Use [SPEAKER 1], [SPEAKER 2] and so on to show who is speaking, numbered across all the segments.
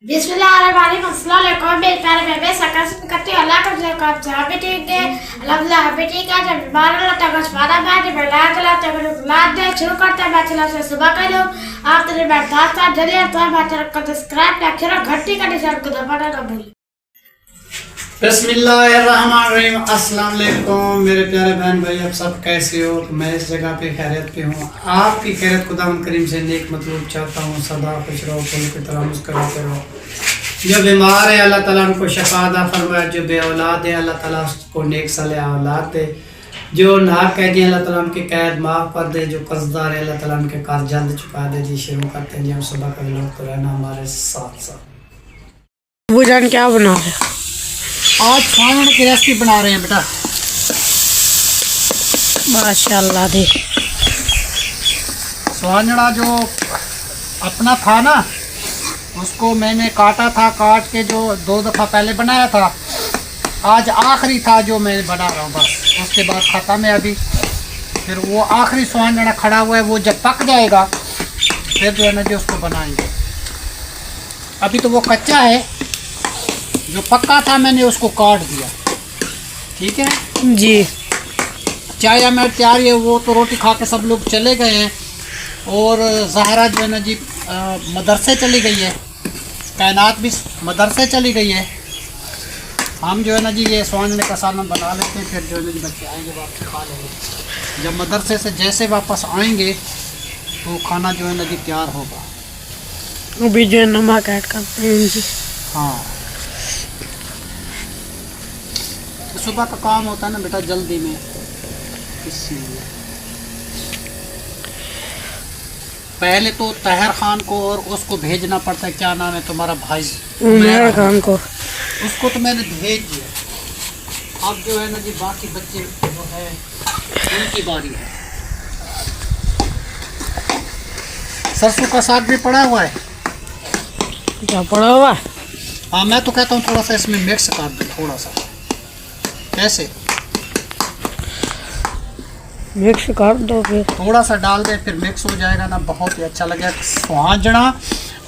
[SPEAKER 1] बिस्मिल्लाहिर्रहमानिर्रहीम। अस्सलाम वालेकुम मेरे प्यारे बेबे सकस करते अल्लाह का जब आप जहाँ पे ठीक है अल्हम्दुलिल्लाह पे ठीक है। जब बीमार होला तक स्वादा बैठ बैठा चला तक लाद दे शुरू करते हैं बैचलर से सुबह का लो आप तेरे बैठा था जल्दी तो बैठा कर सब्सक्राइब अक्षर घंटी का निशान को दबाना ना भूल।
[SPEAKER 2] बिस्मिल्लाहिर्रहमानिर्रहीम। अस्सलाम वालेकुम मेरे प्यारे बहन भाई, आप सब कैसे हो? तो मैं इस जगह पे खैरियत पे हूँ। आपकी खैरियत खुदावंद करीम से नेक मतलूब चाहता हूँ। सदा खुश रहो, फूल की तरह मुस्कुराते रहो। जो बीमार है अल्लाह ताला उनको शफा अता फरमाए, जो बे औलाद है अल्लाह ताला उसको नेक सालेह औलाद दे, जो नाक कैदी अल्लाह ताला उनकी कैद माफ़ कर दे, जो कर्जदार है अल्लाह ताला उनके कर्ज जल्द चुका दे। जी शुरू करते हैं जी, हम सुबह का लोग तो रहना हमारे साथ साथ।
[SPEAKER 1] वो जान क्या बना रहे
[SPEAKER 2] आज स्वांजड़ा की रेसिपी बना रहे हैं बेटा।
[SPEAKER 1] माशाल्लाह दे
[SPEAKER 2] स्वांजड़ा जो अपना था ना उसको मैंने काटा था, काट के जो 2 दफ़ा पहले बनाया था। आज आखिरी था जो मैं बना रहा हूँ, बस उसके बाद ख़त्म है अभी। फिर वो आखिरी स्वांजड़ा खड़ा हुआ है, वो जब पक जाएगा फिर जो है ना जी उसको बनाएंगे। अभी तो वो कच्चा है, जो पक्का था मैंने उसको काट दिया। ठीक है
[SPEAKER 1] जी।
[SPEAKER 2] चाय हमें तैयार है, वो तो रोटी खा के सब लोग चले गए हैं और ज़हरा जो है ना जी मदरसे चली गई है, कायनात भी मदरसे चली गई है। हम जो है ना जी ये स्वांजड़े का सालन बना लेते हैं, फिर जो है ना जी बच्चे आएंगे वापस खा लेंगे। जब मदरसे से जैसे वापस आएंगे तो खाना जो है ना जी तैयार होगा।
[SPEAKER 1] अभी जो नमक ऐड करते हैं जी।
[SPEAKER 2] हाँ, सुबह का काम होता है ना बेटा जल्दी में, इसलिए पहले तो तहर खान को और उसको भेजना पड़ता है। क्या नाम है तुम्हारा भाई?
[SPEAKER 1] उमर खान को।
[SPEAKER 2] उसको तो मैंने भेज दिया। अब जो है ना जी बाकी बच्चे जो है उनकी बारी है। सरसों का साग भी पड़ा हुआ है।
[SPEAKER 1] क्या पड़ा हुआ?
[SPEAKER 2] हाँ, मैं तो कहता हूँ थोड़ा सा इसमें मिक्स कर दो, थोड़ा सा। कैसे?
[SPEAKER 1] मिक्स कर दो, फिर
[SPEAKER 2] थोड़ा सा डाल दे, फिर मिक्स हो जाएगा ना, बहुत ही अच्छा लगेगा। स्वांजड़ा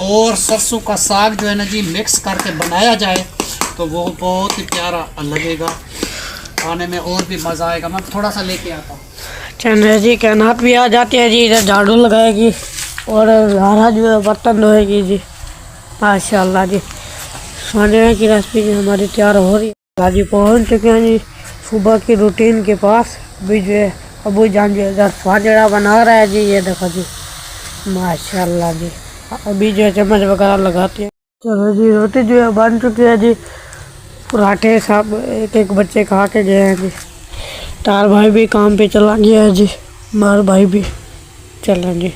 [SPEAKER 2] और सरसों का साग जो है ना जी मिक्स करके बनाया जाए तो वो बहुत ही प्यारा लगेगा, खाने में और भी मज़ा आएगा। मैं थोड़ा सा लेके आता हूँ।
[SPEAKER 1] चंद्र जी कायनात भी आ जाती है जी, इधर झाड़ू लगाएगी और ज़हरा जो है बर्तन धोएगी जी। माशाल्लाह जी, स्वांजड़ा की रेसिपी जी हमारी तैयार हो रही है। जी पहुँच चुके हैं जी सुबह की रूटीन के पास। अभी जो है अबू जान जो इधर स्वांजड़ा बना रहा है जी, ये देखो जी माशाल्लाह जी। अभी जो है चम्मच वगैरह लगाते हैं। चलो जी रोटी जो है बन चुकी है जी। पराठे सब एक एक बच्चे खा के गए हैं जी। तार भाई भी काम पे चला गया है जी, मार भाई भी चला जी।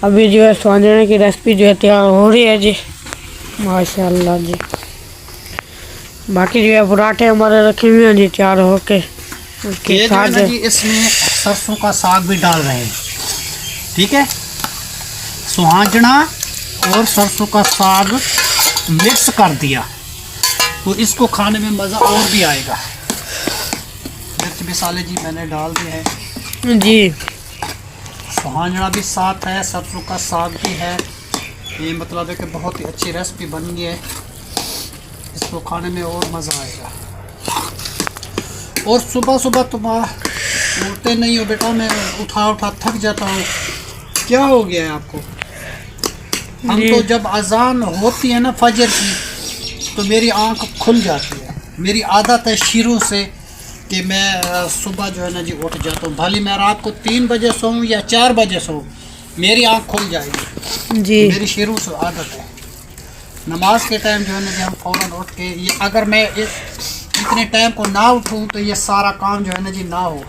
[SPEAKER 1] अभी जो है स्वांजड़ा की रेसिपी जो है तैयार हो रही है जी माशाल्लाह जी। बाकी जो है पराठे हमारे रखे हुए हैं जी तैयार होके। उसके साथ
[SPEAKER 2] जी इसमें सरसों का साग भी डाल रहे हैं। ठीक है, स्वांजड़ा और सरसों का साग मिक्स कर दिया तो इसको खाने में मज़ा और भी आएगा। मिर्च मसाले जी मैंने डाल दिए हैं
[SPEAKER 1] जी।
[SPEAKER 2] स्वांजड़ा भी साथ है, सरसों का साग भी है। ये मतलब है कि बहुत ही अच्छी रेसिपी बन गई है, इसको खाने में और मज़ा आएगा। और सुबह सुबह तुम उठते नहीं हो बेटा, मैं उठा थक जाता हूँ। क्या हो गया है आपको? हम तो जब अजान होती है ना फजर की तो मेरी आंख खुल जाती है। मेरी आदत है शुरू से कि मैं सुबह जो है ना जी उठ जाता हूँ। भले मैं रात को 3 बजे सोऊं या 4 बजे सोऊं, मेरी आंख खुल जाएगी जी। मेरी शुरू से आदत है। नमाज के टाइम जो है ना जी हम फ़ौरन उठ के, ये अगर मैं इतने टाइम को ना उठूँ तो ये सारा काम जो है ना जी ना हो।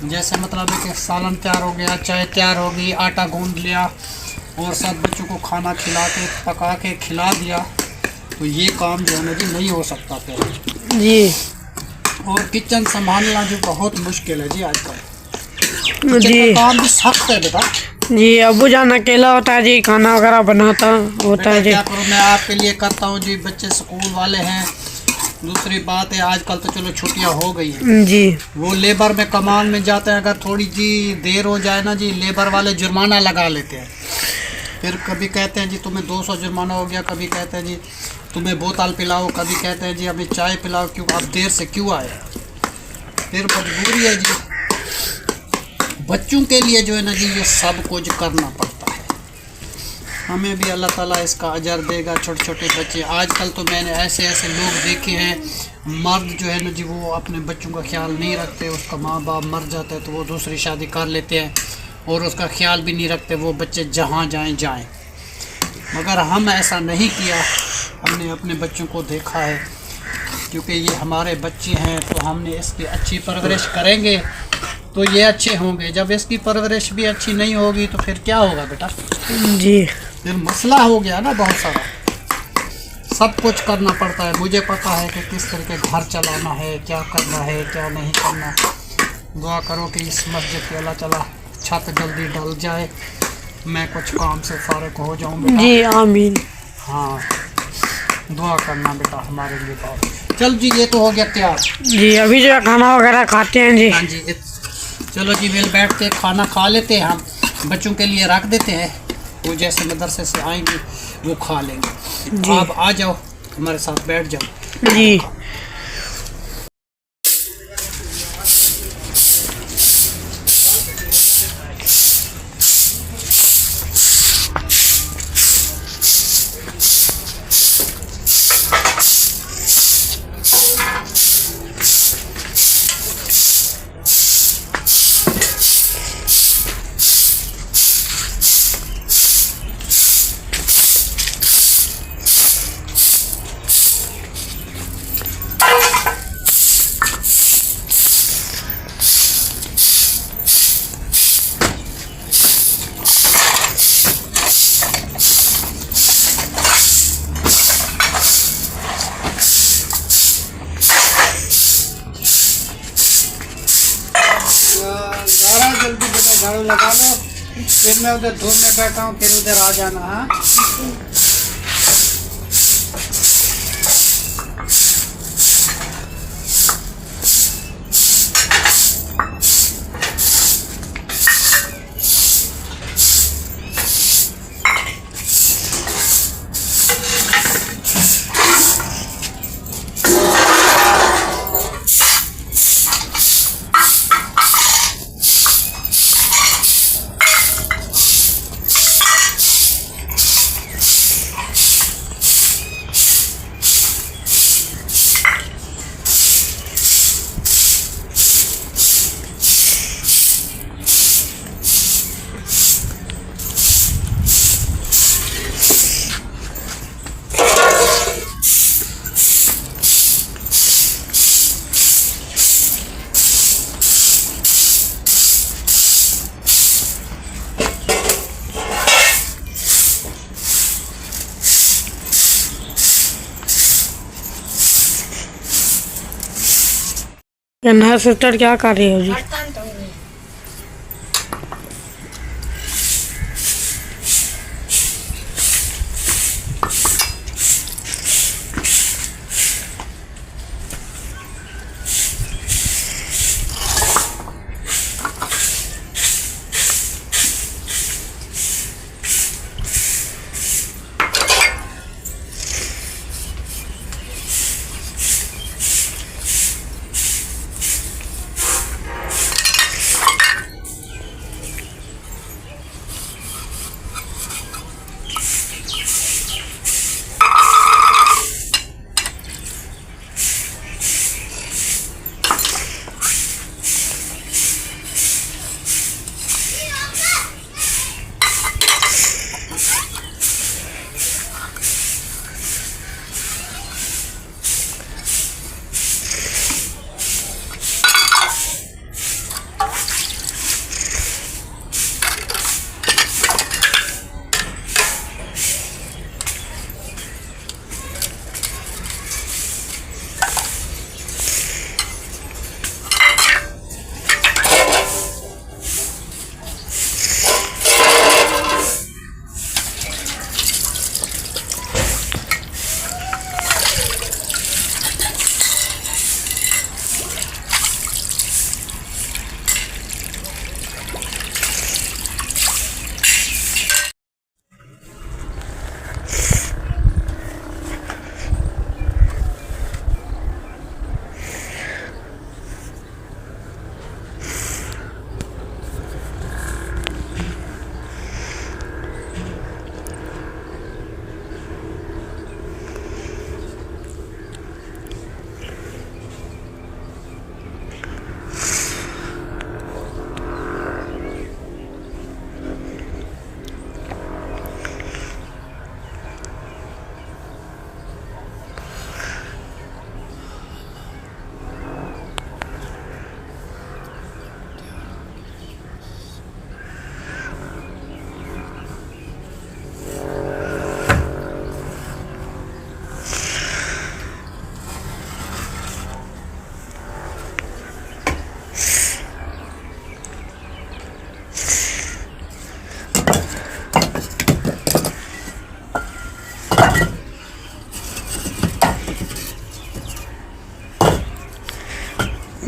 [SPEAKER 2] जैसे मतलब है कि सालन तैयार हो गया, चाय तैयार हो गई, आटा गूंद लिया और सब बच्चों को खाना खिला के पका के खिला दिया, तो ये काम जो है ना जी नहीं हो सकता फिर
[SPEAKER 1] जी।
[SPEAKER 2] और किचन संभालना जो बहुत मुश्किल है जी आजकल।
[SPEAKER 1] जी
[SPEAKER 2] काम भी सख्त है बेटा
[SPEAKER 1] जी। अबू जान अकेला होता है जी, खाना वगैरह बनाता होता है जी।
[SPEAKER 2] क्या करूँ, मैं आपके लिए करता हूँ जी। बच्चे स्कूल वाले हैं, दूसरी बात है आजकल तो चलो छुट्टियां हो गई हैं
[SPEAKER 1] जी।
[SPEAKER 2] वो लेबर में कमान में जाते हैं, अगर थोड़ी जी देर हो जाए ना जी लेबर वाले जुर्माना लगा लेते हैं। फिर कभी कहते हैं जी तुम्हें 200 जुर्माना हो गया, कभी कहते हैं जी तुम्हें बोतल पिलाओ, कभी कहते हैं जी हमें चाय पिलाओ, क्यों आप देर से क्यों आए। फिर मजबूरी है जी, बच्चों के लिए जो है ना जी ये सब कुछ करना पड़ता है। हमें भी अल्लाह ताला इसका अजर देगा। छोटे छोटे बच्चे आजकल तो मैंने ऐसे ऐसे लोग देखे हैं, मर्द जो है ना जी वो अपने बच्चों का ख्याल नहीं रखते, उसका माँ बाप मर जाता है तो वो दूसरी शादी कर लेते हैं और उसका ख्याल भी नहीं रखते, वो बच्चे जहाँ जाएं जाएं। मगर हम ऐसा नहीं किया, हमने अपने बच्चों को देखा है, क्योंकि ये हमारे बच्चे हैं तो हमने इसकी अच्छी परवरिश करेंगे तो ये अच्छे होंगे। जब इसकी परवरिश भी अच्छी नहीं होगी तो फिर क्या होगा बेटा
[SPEAKER 1] जी,
[SPEAKER 2] फिर मसला हो गया ना बहुत सारा। सब कुछ करना पड़ता है, मुझे पता है कि किस तरह के घर चलाना है, क्या करना है क्या नहीं करना। दुआ करो कि इस मस्जिद की अल्लाह ताला छत जल्दी डल जाए, मैं कुछ काम से फारिग हो जाऊँ बेटा।
[SPEAKER 1] जी आमीन।
[SPEAKER 2] हाँ दुआ करना बेटा हमारे लिए बहुत। चल जी ये तो हो गया तैयार।
[SPEAKER 1] जी अभी जो है खाना वगैरह खाते हैं जी।
[SPEAKER 2] हाँ जी चलो जी मिल बैठ के खाना खा लेते हैं, हम बच्चों के लिए रख देते हैं, वो जैसे मदरसे से आएंगे वो खा लेंगे। आप आ जाओ हमारे साथ बैठ जाओ।
[SPEAKER 1] जी
[SPEAKER 2] जल्दी बेटा झाड़ू लगा लो, फिर मैं उधर धूप में बैठा हूँ, फिर उधर आ जाना। हाँ
[SPEAKER 1] नया सिस्टर क्या कर रही हो जी?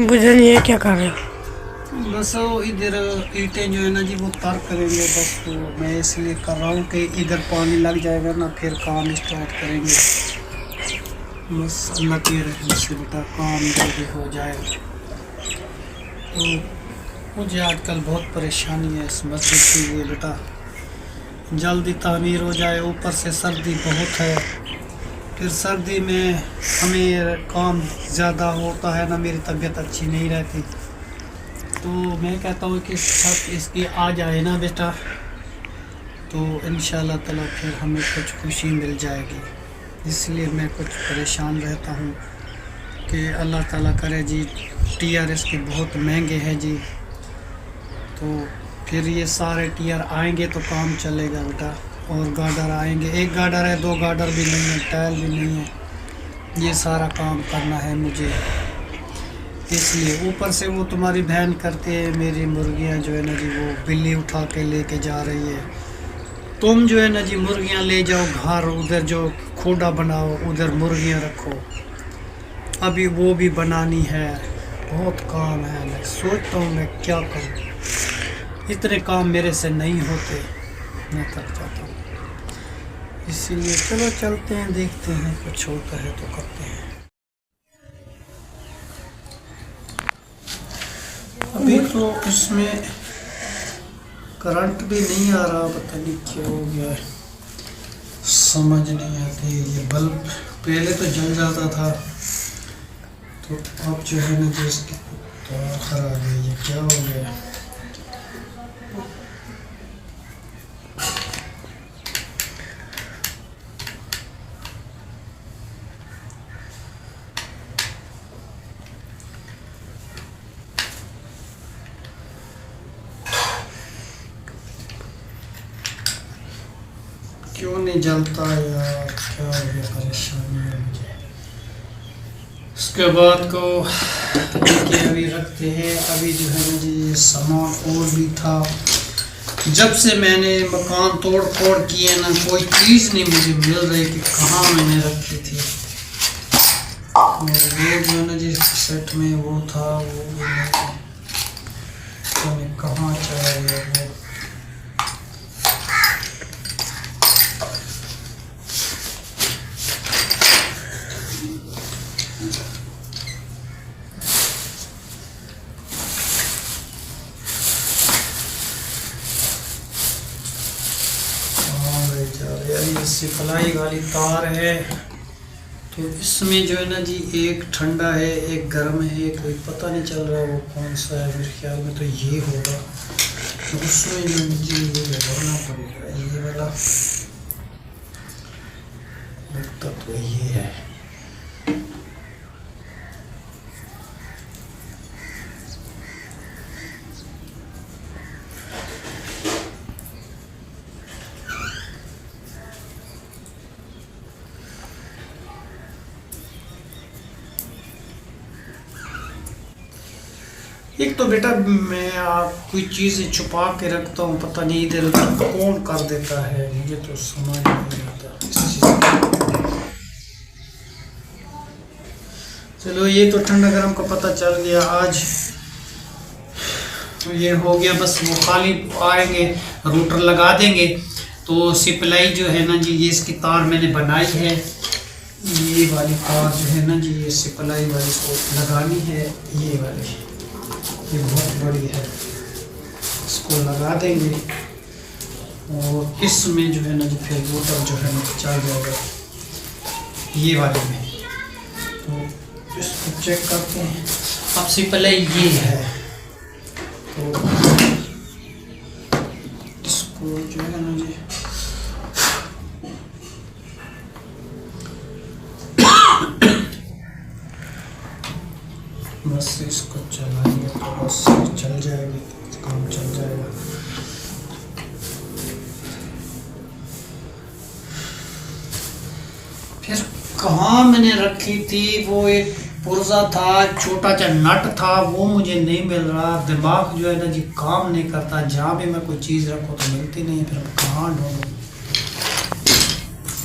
[SPEAKER 1] बुझे नहीं, ये क्या कर रहे हो?
[SPEAKER 2] बस वो इधर ईंटें जो है ना जी वो तर करेंगे, बस तो मैं इसलिए कर रहा हूँ कि इधर पानी लग जाएगा ना, फिर काम स्टार्ट करेंगे। बस अल्लाह के रहम से बेटा काम जल्दी हो जाए। तो मुझे आजकल बहुत परेशानी है इस मस्जिद के लिए बेटा, जल्दी तामीर हो जाए। ऊपर से सर्दी बहुत है, फिर सर्दी में हमें काम ज़्यादा होता है ना, मेरी तबीयत अच्छी नहीं रहती। तो मैं कहता हूँ कि छत इसकी आ जाए ना बेटा, तो इंशाल्लाह ताला फिर हमें कुछ खुशी मिल जाएगी। इसलिए मैं कुछ परेशान रहता हूँ कि अल्लाह ताला करे जी। टीयर इसके बहुत महंगे हैं जी, तो फिर ये सारे टीयर आएंगे तो काम चलेगा बेटा। और गार्डर आएंगे, एक गार्डर है, दो गार्डर भी नहीं है, टाइल भी नहीं है, ये सारा काम करना है मुझे। इसलिए ऊपर से वो तुम्हारी बहन करती है, मेरी मुर्गियाँ जो है ना जी वो बिल्ली उठा के लेके जा रही है। तुम जो है ना जी मुर्गियाँ ले जाओ घर, उधर जो खोड़ा बनाओ उधर मुर्गियाँ रखो। अभी वो भी बनानी है, बहुत काम है। मैं सोचता हूँ मैं क्या करूँ, इतने काम मेरे से नहीं होते, मैं थक जाता हूँ। इसीलिए चलो चलते हैं, देखते हैं कुछ होता है तो करते हैं। अभी तो इसमें करंट भी नहीं आ रहा, पता नहीं क्या हो गया है, समझ नहीं आती। ये बल्ब पहले तो जल जाता था, तो अब जो है ना जो इसकी तार खराब है, ये क्या हो गया है। क्यों नहीं जलता यार, क्या हो गया, परेशानी है मुझे। उसके बाद को अभी रखते हैं। अभी जो है ना जी ये सामान और भी था, जब से मैंने मकान तोड़ फोड़ किए ना, कोई चीज़ नहीं मुझे मिल रही कि कहाँ मैंने रखी थी। और वो जो है ना जी सेट में वो था, वो मैंने कहाँ चला गया वो। ये सिपलाई वाली तार है, तो इसमें जो है ना जी एक ठंडा है, एक गर्म है, कोई पता नहीं चल रहा वो कौन सा है। मेरे ख्याल में तो ये होगा, तो उसमें जो मुझे ये लगाना पड़ेगा, ये वाला लगता तो ये है। एक तो बेटा मैं कोई चीज़ छुपा के रखता हूँ, पता नहीं इधर उधर कौन कर देता है, मुझे तो समझ नहीं आता इस चीज़। चलो ये तो ठंडा गर्म का पता चल गया आज, तो ये हो गया। बस वो खाली आएंगे, रूटर लगा देंगे, तो सिपलाई जो है ना जी ये इसकी तार मैंने बनाई है, ये वाली तार जो है ना जी ये सिपलाई वाली को लगानी है, ये वाली, ये बहुत बड़ी है, इसको लगा देंगे। और इसमें जो है ना जी फिर मोटर जो है ना चल जाएगा ये वाले में। तो इसको चेक करते हैं। अब से पहले ये है, तो इसको जो है ना जी बस इसको चलाएंगे तो बस चल जाएगी, काम चल जाएगा। फिर कहाँ मैंने रखी थी, वो एक पुर्जा था, छोटा सा नट था, वो मुझे नहीं मिल रहा। दिमाग जो है ना जी काम नहीं करता, जहाँ भी मैं कोई चीज़ रखूँ तो मिलती नहीं है, फिर कहाँ ढूंढूं।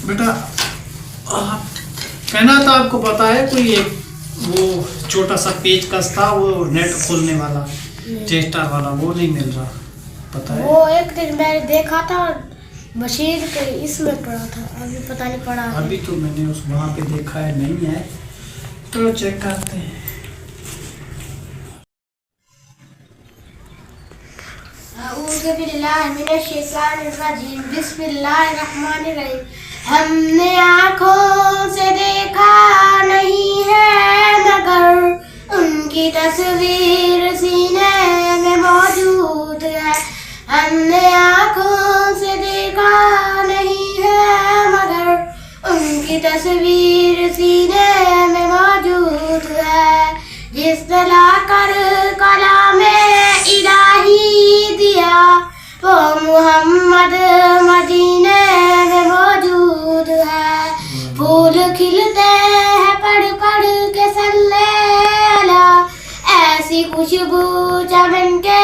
[SPEAKER 2] बेटा कहना था आपको, पता है कोई एक वो छोटा सा पेचकस था, वो नेट खोलने वाला टेस्टर वाला, वो नहीं मिल रहा, पता है।
[SPEAKER 1] वो एक दिन मैंने देखा था बशीर के इसमें पड़ा था, अभी पता नहीं पड़ा।
[SPEAKER 2] अभी तो मैंने उस वहाँ पे देखा है, नहीं है, तो चेक करते हैं।
[SPEAKER 1] बिस्मिल्लाहिर्रहमानिर्रहीम। हमने आँखों से देखा नहीं है मगर उनकी तस्वीर सीने में मौजूद है। हमने आँखों से देखा नहीं है मगर उनकी तस्वीर सीने में मौजूद है। जिसने लाकर कलामे इलाही दिया वो मुहम्मद मदीने में मौजूद है। फूल खिलते हैं पढ़ पढ़ के सल्ले अला, ऐसी खुशबू चमन के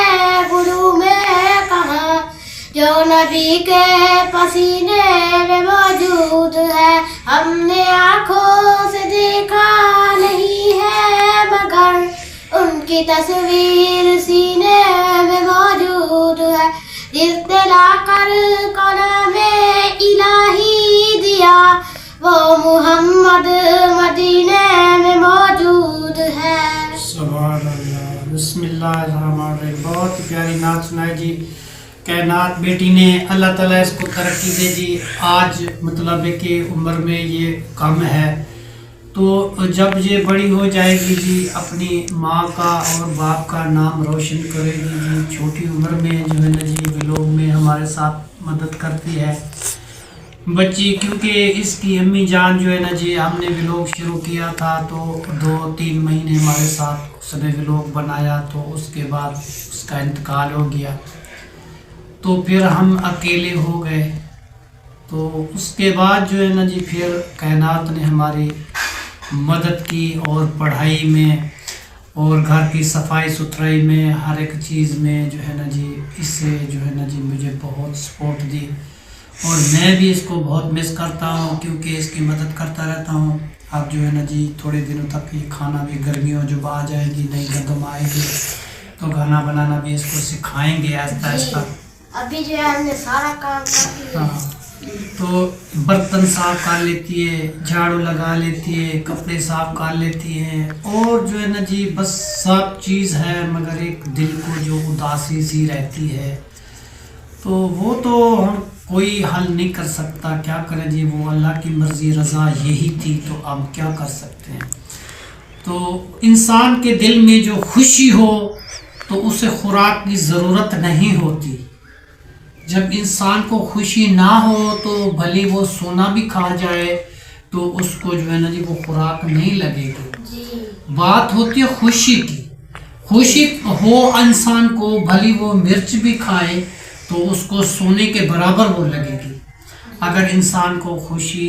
[SPEAKER 1] गुरु में कहा जो नबी के पसीने में मौजूद है। हमने आँखों से देखा नहीं है मगर उनकी तस्वीर सीने में मौजूद है। जिसने लाकर कलामे इलाही दिया वो मुहम्मद मदीने में मौजूद है।
[SPEAKER 2] सुभान अल्लाह, बिस्मिल्लाहिर्रहमानिर्रहीम। बहुत प्यारी नात सुनाई जी। कायनात बेटी ने, अल्लाह ताला इसको तरक्की दे जी। आज मतलब है कि उम्र में ये कम है, तो जब ये बड़ी हो जाएगी जी अपनी माँ का और बाप का नाम रोशन करेगी जी। छोटी उम्र में जो है ना जी व्लॉग में हमारे साथ मदद करती है बच्ची, क्योंकि इसकी अम्मी जान जो है ना जी, हमने व्लॉग शुरू किया था तो 2-3 महीने हमारे साथ उसने व्लॉग बनाया, तो उसके बाद उसका इंतकाल हो गया, तो फिर हम अकेले हो गए। तो उसके बाद जो है ना जी फिर कायनात ने हमारी मदद की और पढ़ाई में और घर की सफाई सुथराई में, हर एक चीज़ में जो है ना जी, इससे जो है ना जी मुझे बहुत सपोर्ट दी। और मैं भी इसको बहुत मिस करता हूँ क्योंकि इसकी मदद करता रहता हूँ। अब जो है ना जी थोड़े दिनों तक ये खाना भी, गर्मियों जब आ जाएगी, नई गंदम आएगी तो खाना बनाना भी इसको सिखाएंगे आहिस्ता आहिस्ता।
[SPEAKER 1] अभी जो है हमने सारा काम कर लिया।
[SPEAKER 2] हाँ, तो बर्तन साफ कर लेती है, झाड़ू लगा लेती है, कपड़े साफ कर लेती है, और जो है ना जी बस सब चीज़ है, मगर एक दिल को जो उदासी सी रहती है, तो वो तो हम कोई हल नहीं कर सकता। क्या करें जी, वो अल्लाह की मर्ज़ी रज़ा यही थी, तो अब क्या कर सकते हैं। तो इंसान के दिल में जो खुशी हो तो उसे खुराक की ज़रूरत नहीं होती। जब इंसान को खुशी ना हो तो भले वो सोना भी खा जाए तो उसको जो है ना जी वो खुराक नहीं लगेगी। बात होती है खुशी की। खुशी हो इंसान को, भले वो मिर्च भी खाए तो उसको सोने के बराबर वो लगेगी। अगर इंसान को खुशी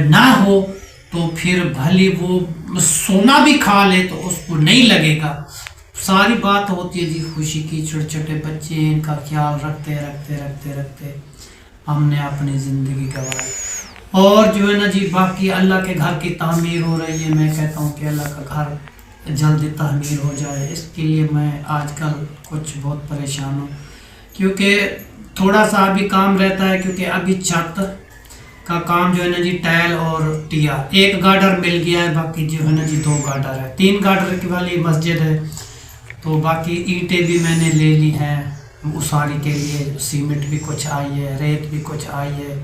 [SPEAKER 2] ना हो तो फिर भले वो सोना भी खा ले तो उसको नहीं लगेगा। सारी बात होती है जी खुशी की। छोटे छोटे बच्चे, इनका ख्याल रखते रखते रखते रखते हमने अपनी ज़िंदगी गंवाई। और जो है ना जी बाकी अल्लाह के घर की तामीर हो रही है। मैं कहता हूँ कि अल्लाह का घर जल्दी तामीर हो जाए, इसके लिए मैं आजकल कुछ बहुत परेशान हूँ, क्योंकि थोड़ा सा अभी काम रहता है, क्योंकि अभी छत का काम जो है ना जी टाइल और टिया, एक गार्डर मिल गया है, बाकी जो है ना जी 2 गार्डर है। 3 गार्डर की वाली मस्जिद है, तो बाकी ईंटें भी मैंने ले ली हैं उसारी के लिए, सीमेंट भी कुछ आई है, रेत भी कुछ आई है।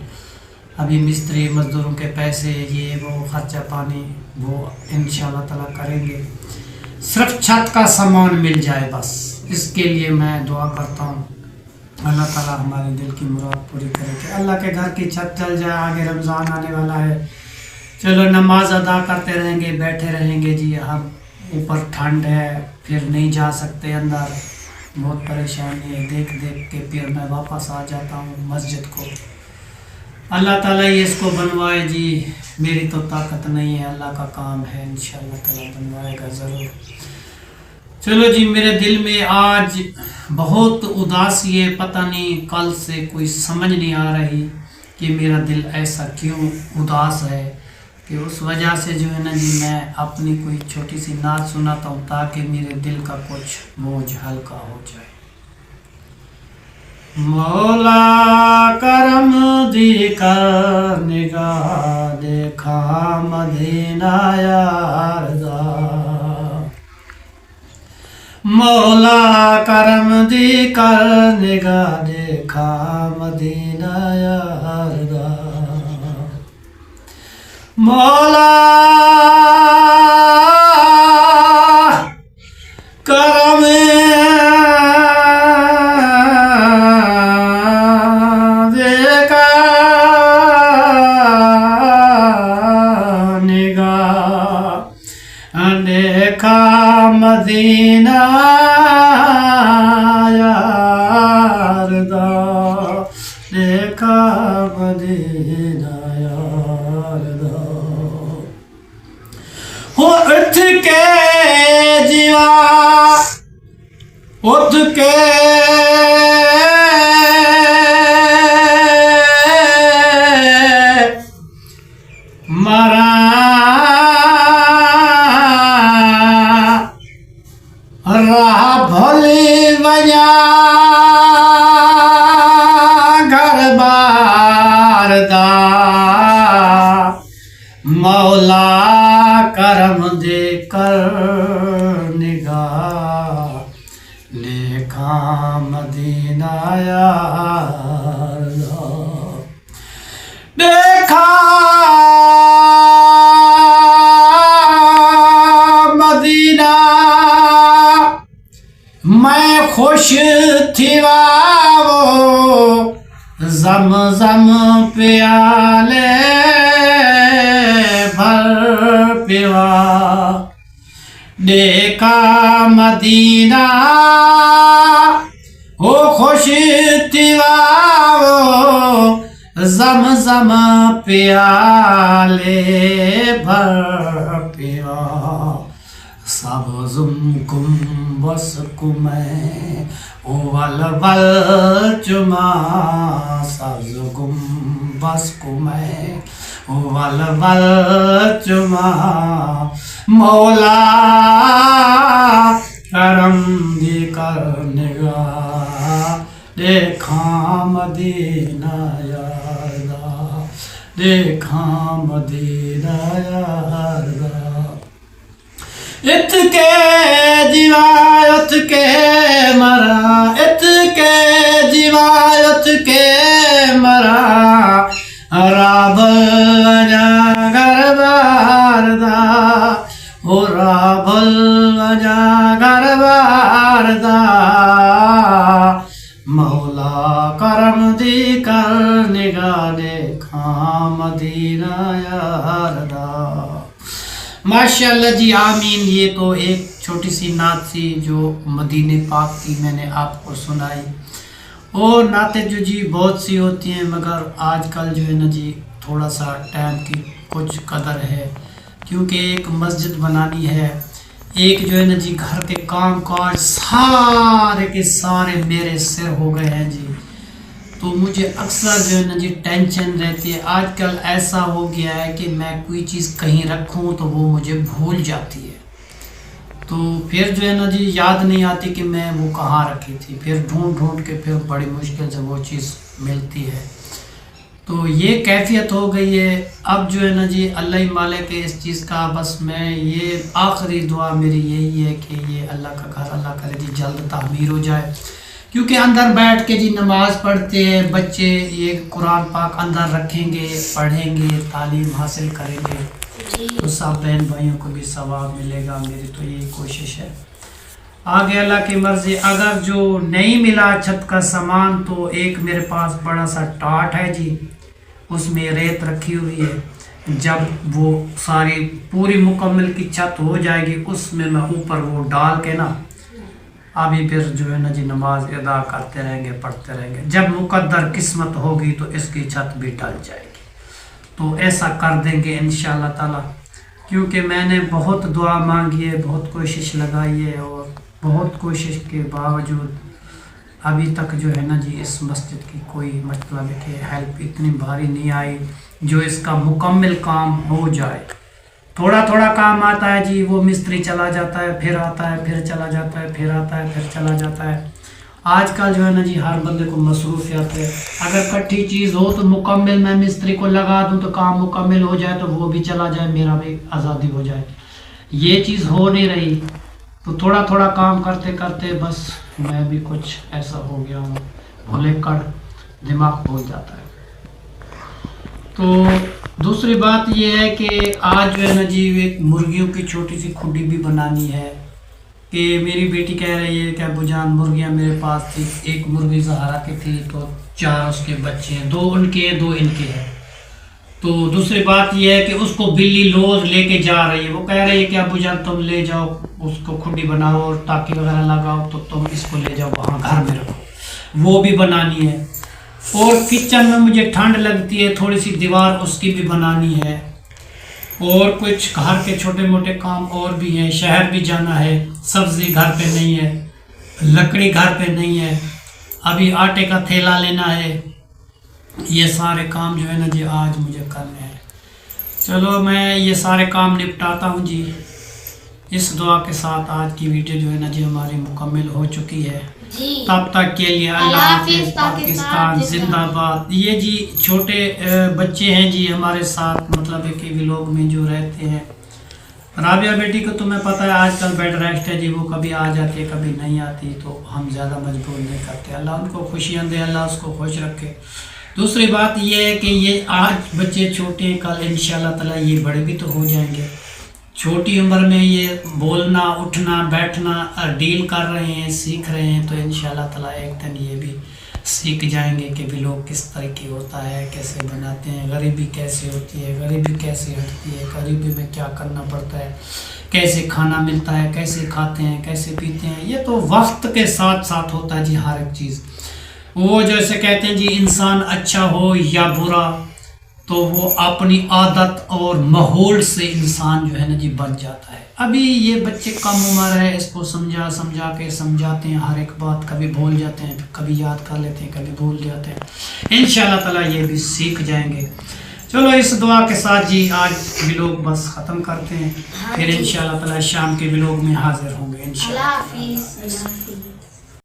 [SPEAKER 2] अभी मिस्त्री मज़दूरों के पैसे, ये वो खर्चा पानी वो इंशाल्लाह ताला करेंगे। सिर्फ छत का सामान मिल जाए बस, इसके लिए मैं दुआ करता हूँ अल्लाह ताला हमारे दिल की मुराद पूरी करे कि अल्लाह के घर की छत चल जाए। आगे रमज़ान आने वाला है, चलो नमाज अदा करते रहेंगे, बैठे रहेंगे जी। हम ऊपर ठंड है, फिर नहीं जा सकते अंदर, बहुत परेशानी है। देख देख के फिर मैं वापस आ जाता हूँ मस्जिद को। अल्लाह ताला ये इसको बनवाए जी, मेरी तो ताकत नहीं है, अल्लाह का काम है, इंशाअल्लाह ताला बनवाएगा ज़रूर। चलो जी, मेरे दिल में आज बहुत उदासी है, पता नहीं कल से कोई समझ नहीं आ रही कि मेरा दिल ऐसा क्यों उदास है, कि उस वजह से जो है ना जी मैं अपनी कोई छोटी सी नात सुनाता हूँ ताकि मेरे दिल का कुछ बोझ हल्का हो जाए। मौला करम दी कर निगाह देखा मदीना यार दा, मौला करम दी कर निगाह देखा मदीना यार दा, मौला करम देखा निगाह देखा मदीना यार दा, देखा मदीना यार दा। हो उठ के जीवा उठ के मरा राह भोली बजा घर बार दा, मौला करम दे कर निगाह लेखा मदीना यार दा, देखा मदीना मैं खुश थी वो ज़म प्याले भर पिवा, देखा मदीना हो खुश थी वो ज़म प्याले भर पिवा, सब गुम्बस कुमै ओ वल वल चुमा, सब गुम्बस कुमै ओ वल वल चुमा, मौला करम दी कर निगाह देखा मदीना यार दा, देखा मदीना यार दा। इत के जिवायत के मरा, इत के जिवायत के मरा, राबल जागर बारदा, ओ राबल जागर बारदा, मौला करम दी कर निगाह देखा मदीना यार दा। माशाअल्लाह जी, आमीन। ये तो एक छोटी सी नात थी जो मदीने पाक की मैंने आपको सुनाई। और नातें जो जी बहुत सी होती हैं, मगर आजकल जो है ना जी थोड़ा सा टाइम की कुछ कदर है, क्योंकि एक मस्जिद बनानी है, एक जो है ना जी घर के काम काज सारे के सारे मेरे सिर हो गए हैं जी। तो मुझे अक्सर जो है ना जी टेंशन रहती है। आजकल ऐसा हो गया है कि मैं कोई चीज़ कहीं रखूं तो वो मुझे भूल जाती है, तो फिर जो है ना जी याद नहीं आती कि मैं वो कहाँ रखी थी, फिर ढूंढ ढूंढ के फिर बड़ी मुश्किल से वो चीज़ मिलती है। तो ये कैफियत हो गई है। अब जो है ना जी अल्लाह ही मालिक है इस चीज़ का। बस मैं ये आखिरी दुआ मेरी यही है कि ये अल्लाह का घर अल्लाह करे जी जल्द तामीर हो जाए, क्योंकि अंदर बैठ के जी नमाज़ पढ़ते हैं बच्चे, ये कुरान पाक अंदर रखेंगे, पढ़ेंगे, तालीम हासिल करेंगे, तो सब बहन भाइयों को भी सवाब मिलेगा। मेरी तो यही कोशिश है। आगे अल्लाह की मर्ज़ी। अगर जो नहीं मिला छत का सामान, तो एक मेरे पास बड़ा सा टाट है जी, उसमें रेत रखी हुई है। जब वो सारी पूरी मुकम्मल की छत हो जाएगी, उसमें मैं ऊपर वो डाल के ना अभी फिर जो है ना जी नमाज अदा करते रहेंगे, पढ़ते रहेंगे। जब मुकद्दर किस्मत होगी तो इसकी छत भी टल जाएगी। तो ऐसा कर देंगे इंशाअल्लाह ताला, क्योंकि मैंने बहुत दुआ मांगी है, बहुत कोशिश लगाई है, और बहुत कोशिश के बावजूद अभी तक जो है ना जी इस मस्जिद की कोई मतलब कि हेल्प इतनी भारी नहीं आई जो इसका मुकम्मल काम हो जाए। थोड़ा थोड़ा काम आता है जी, वो मिस्त्री चला जाता है, फिर आता है, फिर चला जाता है, फिर आता है, फिर चला जाता है। आजकल जो है ना जी हर बंदे को मसरूफियत है। अगर कट्ठी चीज़ हो तो मुकम्मल मैं मिस्त्री को लगा दूं तो काम मुकम्मल हो जाए, तो वो भी चला जाए, मेरा भी आज़ादी हो जाए। ये चीज़ हो नहीं रही, तो थोड़ा थोड़ा काम करते करते बस मैं भी कुछ ऐसा हो गया हूँ, भुलक्कड़, दिमाग भूल जाता है। तो दूसरी बात ये है कि आज जो है ना जी एक मुर्गियों की छोटी सी खुड्डी भी बनानी है। कि मेरी बेटी कह रही है कि अब्बूजान मुर्गियाँ मेरे पास थी, एक मुर्गी सहारा की थी, तो 4 उसके बच्चे हैं, 2 उनके हैं, 2 इनके हैं। तो दूसरी बात यह है कि उसको बिल्ली रोज लेके जा रही है। वो कह रही है कि अब्बूजान तुम ले जाओ, उसको खुड्डी बनाओ और टाकी वगैरह लगाओ, तो तुम इसको ले जाओ वहाँ घर में रखो, वो भी बनानी है। और किचन में मुझे ठंड लगती है, थोड़ी सी दीवार उसकी भी बनानी है। और कुछ घर के छोटे मोटे काम और भी हैं, शहर भी जाना है, सब्जी घर पे नहीं है, लकड़ी घर पे नहीं है, अभी आटे का थैला लेना है। ये सारे काम जो है ना जी आज मुझे करने हैं। चलो मैं ये सारे काम निपटाता हूँ जी। इस दुआ के साथ आज की वीडियो जो है ना जी हमारी मुकम्मल हो चुकी है। तब तक के लिए अल्लाह हाफिज़, पाकिस्तान जिंदाबाद। ये जी छोटे बच्चे हैं जी हमारे साथ, मतलब है कि व्लॉग में जो रहते हैं। राबिया बेटी को तुम्हें पता है आजकल बेड रेस्ट है जी, वो कभी आ जाती है कभी नहीं आती, तो हम ज़्यादा मजबूर नहीं करते। अल्लाह उनको खुशियाँ दे, अल्लाह उसको खुश रखे। दूसरी बात ये है कि ये आज बच्चे छोटे हैं, कल इंशाल्लाह ताला ये बड़े भी तो हो जाएंगे। छोटी उम्र में ये बोलना, उठना, बैठना डील कर रहे हैं, सीख रहे हैं, तो इंशाल्लाह ताला एक दिन ये भी सीख जाएंगे कि भी लोग किस तरह की होता है, कैसे बनाते हैं, गरीबी कैसे होती है, गरीबी कैसे हटती है, गरीबी में क्या करना पड़ता है, कैसे खाना मिलता है, कैसे खाते हैं, कैसे पीते हैं। ये तो वक्त के साथ साथ होता है जी हर एक चीज़। वो जैसे कहते हैं जी इंसान अच्छा हो या बुरा, तो वो अपनी आदत और माहौल से इंसान जो है ना जी बन जाता है। अभी ये बच्चे कम उम्र है, इसको समझा के समझाते हैं हर एक बात, कभी भूल जाते हैं, कभी याद कर लेते हैं, कभी भूल जाते हैं। इंशाल्लाह ताला ये भी सीख जाएंगे। चलो इस दुआ के साथ जी आज व्लॉग बस ख़त्म करते हैं, फिर इंशाल्लाह ताला शाम के व्लॉग में हाजिर होंगे इंशाल्लाह।